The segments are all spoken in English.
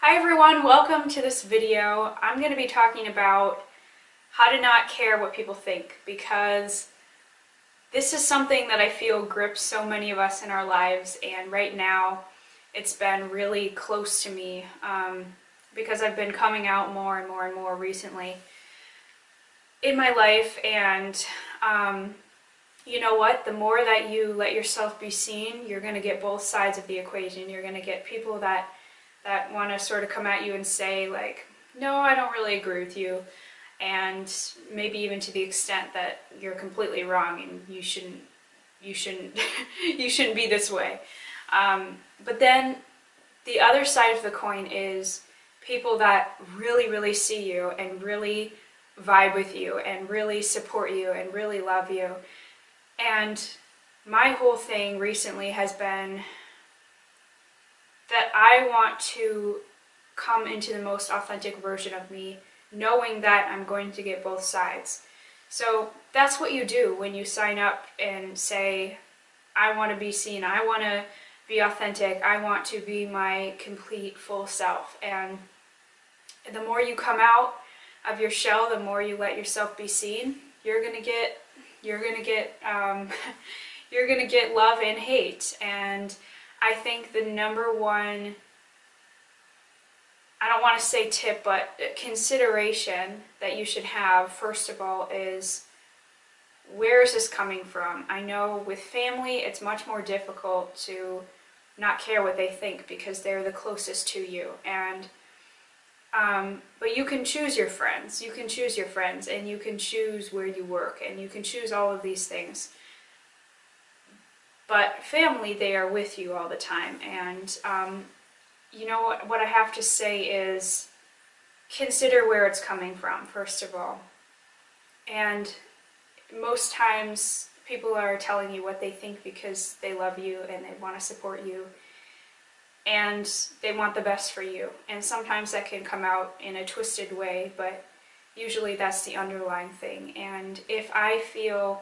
Hi everyone, welcome to this video. I'm going to be talking about how to not care what people think, because this is something that I feel grips so many of us in our lives, and right now it's been really close to me because I've been coming out more and more and more recently in my life. And you know what? The more that you let yourself be seen, you're going to get both sides of the equation. You're going to get people that want to sort of come at you and say, like, no, I don't really agree with you, and maybe even to the extent that you're completely wrong and you shouldn't you shouldn't be this way. But then the other side of the coin is people that really see you and really vibe with you and really support you and really love you. And my whole thing recently has been that I want to come into the most authentic version of me, knowing that I'm going to get both sides. So that's what you do when you sign up and say, I want to be seen, I want to be authentic, I want to be my complete full self. And the more you come out of your shell, the more you let yourself be seen, you're gonna get you're gonna get love and hate. And I think the number one, I don't want to say tip, but consideration that you should have, first of all, is where is this coming from? I know with family it's much more difficult to not care what they think because they're the closest to you. And but you can choose your friends. You can choose your friends, and you can choose where you work, and you can choose all of these things. But family, they are with you all the time. And you know what I have to say is consider where it's coming from, first of all. And most times people are telling you what they think because they love you and they want to support you and they want the best for you. And sometimes that can come out in a twisted way, but usually that's the underlying thing. And if I feel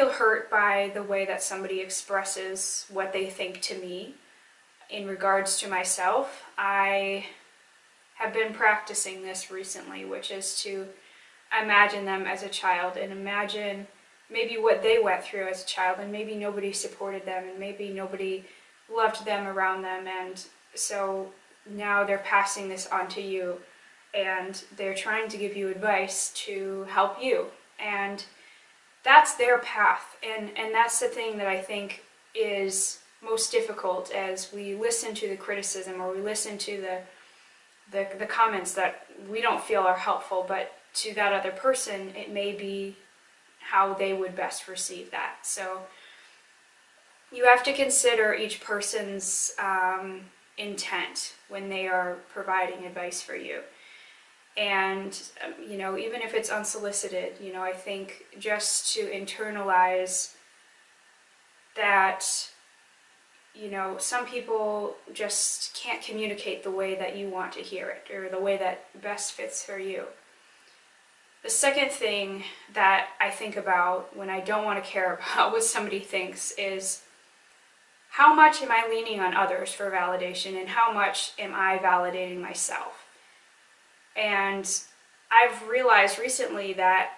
hurt by the way that somebody expresses what they think to me in regards to myself, I have been practicing this recently, which is to imagine them as a child and imagine maybe what they went through as a child, and maybe nobody supported them and maybe nobody loved them around them, and so now they're passing this on to you and they're trying to give you advice to help you. And that's their path, and that's the thing that I think is most difficult as we listen to the criticism or we listen to the comments that we don't feel are helpful, but to that other person it may be how they would best receive that. So you have to consider each person's intent when they are providing advice for you. And, you know, even if it's unsolicited, you know, I think just to internalize that, you know, some people just can't communicate the way that you want to hear it or the way that best fits for you. The second thing that I think about when I don't want to care about what somebody thinks is how much am I leaning on others for validation and how much am I validating myself? And I've realized recently that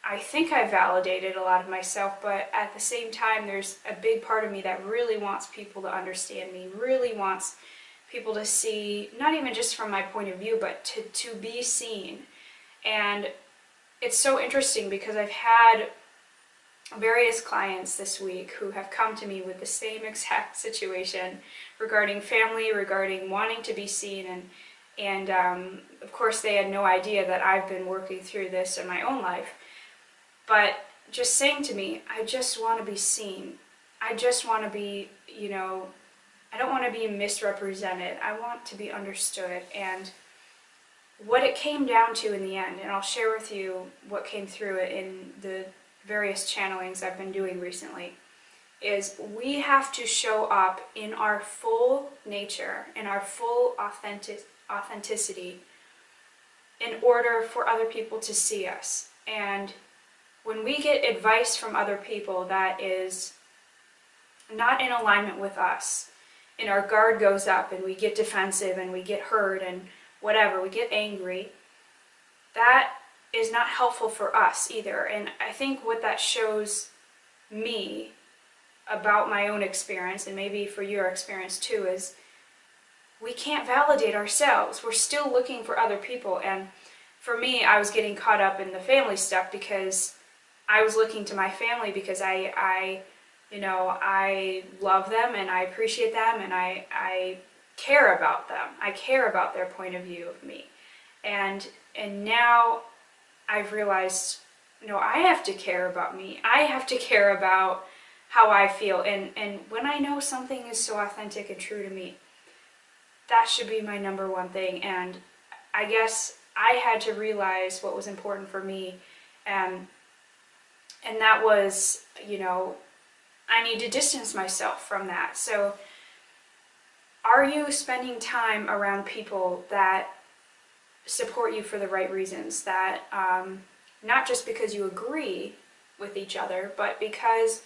I think I validated a lot of myself, but at the same time there's a big part of me that really wants people to understand me, really wants people to see, not even just from my point of view, but to be seen. And it's so interesting because I've had various clients this week who have come to me with the same exact situation regarding family, regarding wanting to be seen, and of course they had no idea that I've been working through this in my own life, but just saying to me, I just want to be seen. I just want to be, you know, I don't want to be misrepresented. I want to be understood. And what it came down to in the end, and I'll share with you what came through it in the various channelings I've been doing recently, is we have to show up in our full nature, in our full authenticity in order for other people to see us. And when we get advice from other people that is not in alignment with us, and our guard goes up and we get defensive and we get hurt and whatever, we get angry, that is not helpful for us either. And I think what that shows me about my own experience, and maybe for your experience too, is we can't validate ourselves. We're still looking for other people. And for me, I was getting caught up in the family stuff because I was looking to my family because I love them and I appreciate them and I care about them. I care about their point of view of me. And now I've realized, no, I have to care about me. I have to care about how I feel. And when I know something is so authentic and true to me, that should be my number one thing. And I guess I had to realize what was important for me. And that was, I need to distance myself from that. So are you spending time around people that support you for the right reasons, that not just because you agree with each other, but because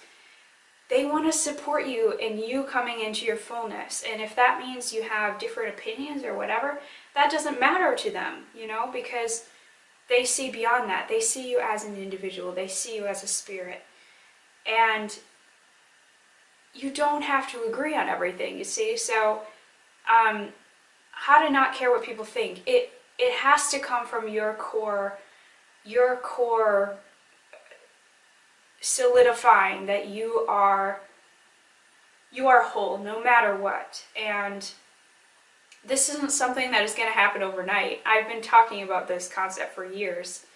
they want to support you in you coming into your fullness? And if that means you have different opinions or whatever, that doesn't matter to them, because they see beyond that. They see you as an individual. They see you as a spirit. And you don't have to agree on everything, you see? So how to not care what people think. It has to come from your core solidifying that you are whole no matter what. And this isn't something that is going to happen overnight. I've been talking about this concept for years,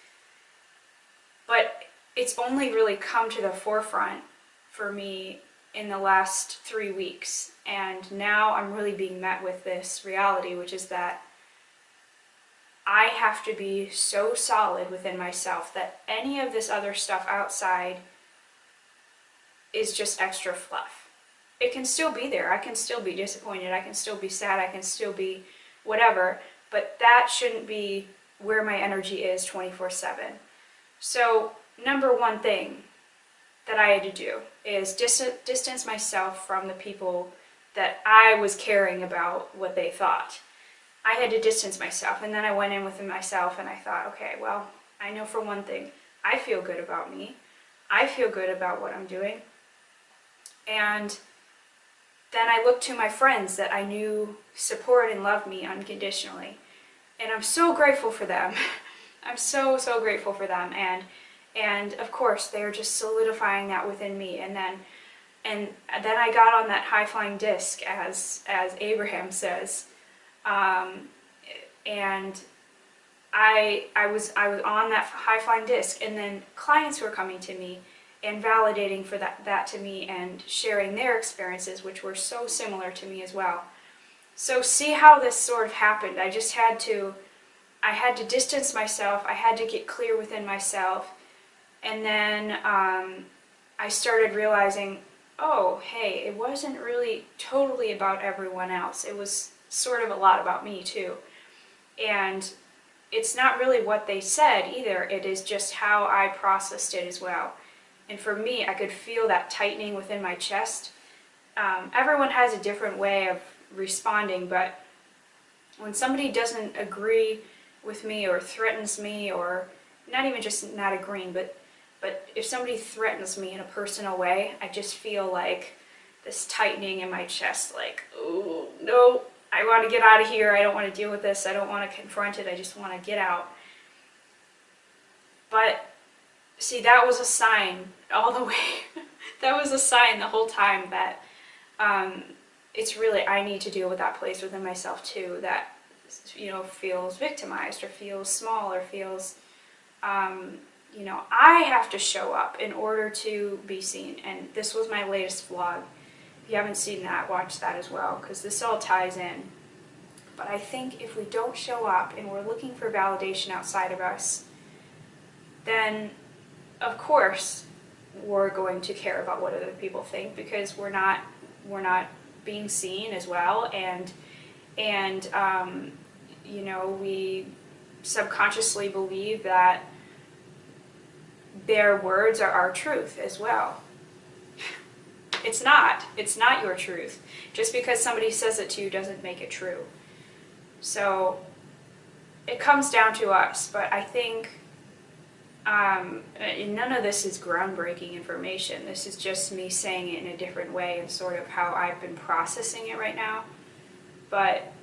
but it's only really come to the forefront for me in the last 3 weeks. And now I'm really being met with this reality, which is that I have to be so solid within myself that any of this other stuff outside is just extra fluff. It can still be there. I can still be disappointed. I can still be sad. I can still be whatever. But that shouldn't be where my energy is 24/7. So number one thing that I had to do is distance myself from the people that I was caring about what they thought. I had to distance myself, and then I went in within myself and I thought, okay, well, I know for one thing, I feel good about me. I feel good about what I'm doing. And then I looked to my friends that I knew support and loved me unconditionally. And I'm so grateful for them. I'm so grateful for them. And of course, they're just solidifying that within me. And then I got on that high-flying disc, as Abraham says. And I was on that high-flying disc, and then clients were coming to me and validating for that to me and sharing their experiences, which were so similar to me as well. So see how this sort of happened. I had to distance myself. I had to get clear within myself. And then I started realizing, oh, hey, it wasn't really totally about everyone else. It was sort of a lot about me too. And it's not really what they said either. It is just how I processed it as well. And for me, I could feel that tightening within my chest. Everyone has a different way of responding, but when somebody doesn't agree with me or threatens me, or not even just not agreeing, but if somebody threatens me in a personal way, I just feel like this tightening in my chest, like, oh, no, I want to get out of here. I don't want to deal with this. I don't want to confront it. I just want to get out. But see, that was a sign all the way. That was a sign the whole time that it's really, I need to deal with that place within myself too, that, feels victimized or feels small or feels, I have to show up in order to be seen. And this was my latest vlog. If you haven't seen that, watch that as well, because this all ties in. But I think if we don't show up and we're looking for validation outside of us, then of course we're going to care about what other people think, because we're not being seen as well, and we subconsciously believe that their words are our truth as well. It's not. It's not your truth. Just because somebody says it to you doesn't make it true. So it comes down to us, but I think none of this is groundbreaking information. This is just me saying it in a different way and sort of how I've been processing it right now. But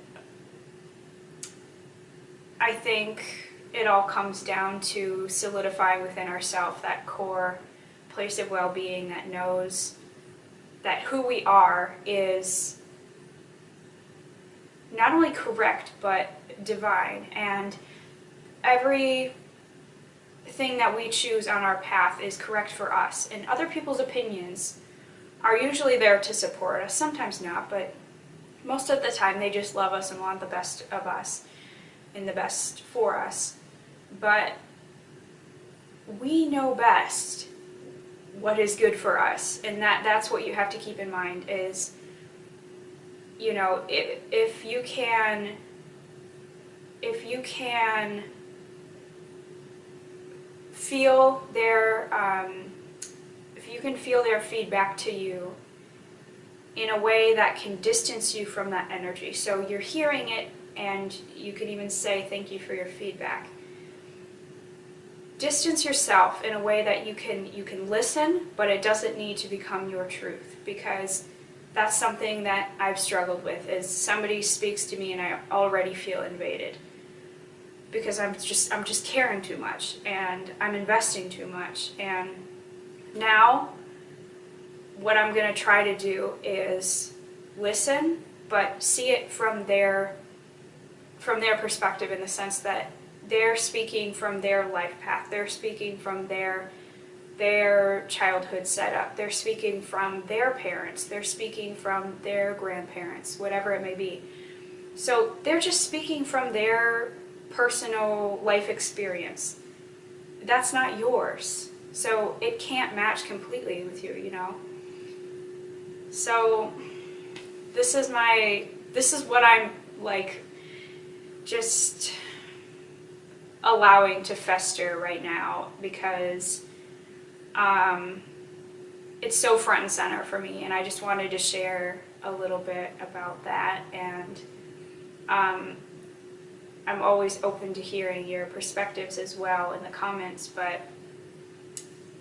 I think it all comes down to solidifying within ourselves that core place of well-being that knows that who we are is not only correct but divine, and everything that we choose on our path is correct for us, and other people's opinions are usually there to support us, sometimes not, but most of the time they just love us and want the best of us and the best for us. But we know best what is good for us, and that's what you have to keep in mind is, you know, if you can feel their feedback to you in a way that can distance you from that energy. So you're hearing it and you can even say thank you for your feedback. Distance yourself in a way that you can listen, but it doesn't need to become your truth, because that's something that I've struggled with, is somebody speaks to me and I already feel invaded because I'm just caring too much and I'm investing too much. And now what I'm going to try to do is listen, but see it from their perspective, in the sense that they're speaking from their life path, they're speaking from their childhood setup, they're speaking from their parents, they're speaking from their grandparents, whatever it may be. So they're just speaking from their personal life experience. That's not yours. So it can't match completely with you, you know. So this is what I'm like just allowing to fester right now, because it's so front and center for me, and I just wanted to share a little bit about that. And I'm always open to hearing your perspectives as well in the comments, but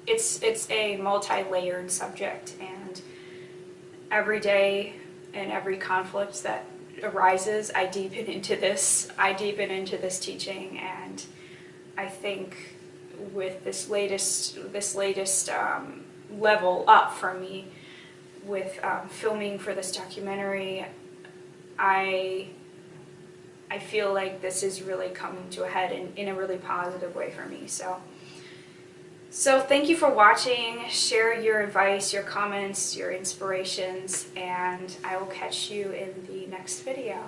it's a multi-layered subject, and every day and every conflict that arises, I deepen into this teaching. And I think with this latest level up for me with filming for this documentary, I feel like this is really coming to a head in a really positive way for me. So thank you for watching. Share your advice, your comments, your inspirations, and I will catch you in the next video.